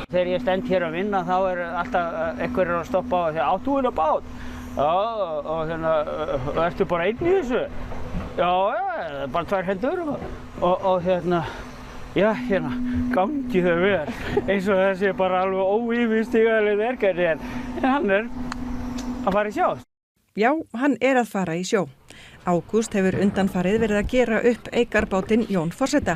Þegar ég stend hér að vinna þá alltaf einhverjir að stoppa og segja, áttu hérna bát? Já, og hérna, ertu bara einn í þessu? Já, bara 2 hendur og hérna, já, hérna, gangi þau vel. Eins og þessi bara alveg óyfirstíganlegt verkefni en hann að fara í sjó. Já, hann að fara í sjó. Ágúst hefur undanfarið verið að gera upp eikarbátinn Jón forseta.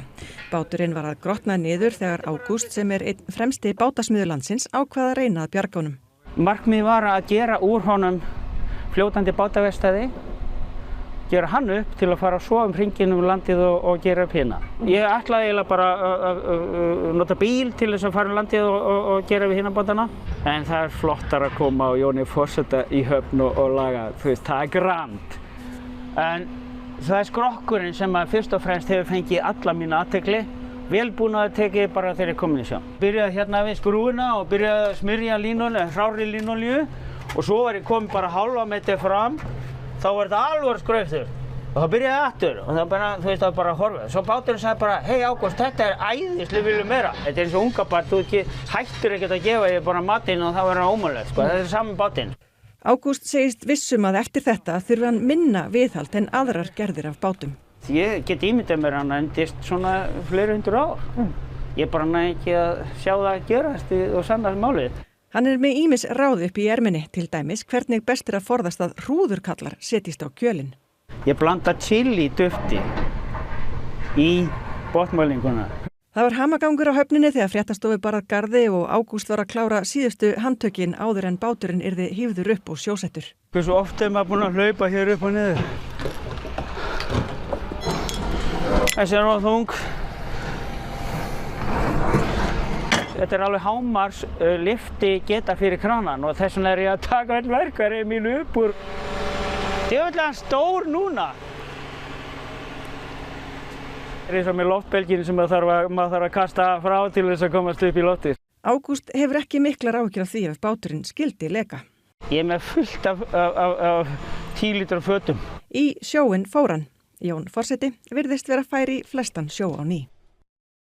Báturinn var að grotna niður þegar Ágúst sem einn fremsti bátasmiður landsins ákvað að reyna að bjarga honum. Markmið var að gera úr honum fljótandi bátaverkstæði, gera hann upp til að fara að sofa hringinn landið og gera upp hina. Ég ætlaði eiginlega bara að nota bíl til þess að fara landið og gera við hina bátana. En það flottar að koma á Jóni forseta í höfn og laga, það grand. En það skrokkurinn sem fyrst og fremst hefur fengið alla mína athygli. Velbúnaður tekið bara þegar ég komin í sjó. Byrjaði hérna við skrúfuna og byrjaði að smyrja hrárri línolíu og svo var ég komin bara hálfa metri fram. Þá var þetta alveg skraufþurrt og þá byrjaði ég aftur og það var bara horfið. Svo báturinn sagði bara, hei Ágúst, þetta æðislega, við viljum meira. Þetta eins og unga barn, þú hættir ekkert að gefa ég bara matinn og það verður ómögulegt, Þetta sami bátinn. Ágúst segist vissum að eftir þetta þurfi hann minna viðhald en aðrar gerðir af bátum. Ég get ímyndað mér hann endist svona fleiri 100 ár. Ég bara næ ekki að sjá það gerast og sanna málið. Hann með ýmis ráð upp í erminni, til dæmis hvernig best að forðast að hrúðurkallar setjist á kjölinn. Ég blanda chili dufti í botnmælinguna. Það var hamagangur á höfninni þegar fréttastofu bar að garði og Ágúst var að klára síðustu handtökin áður en báturinn yrði hífður upp og sjósettur. Hversu oft maður búinn að hlaupa hér upp og niður? Þessi nógu þung. Þetta alveg hámars lyfti geta fyrir kranan og þess vegna ég að taka all verkfæri mínu upp úr. Djöfull hann stór núna. Það eins og með loftbelginn sem maður þarf að kasta frá til þess að komast upp í loftið. Ágúst hefur ekki miklar áhyggjur af því ef báturinn skyldi leka. Ég með fullt af 10 lítra fötum. Í sjóinn fór hann. Jón forseti virðist vera fær í flestan sjó á ný.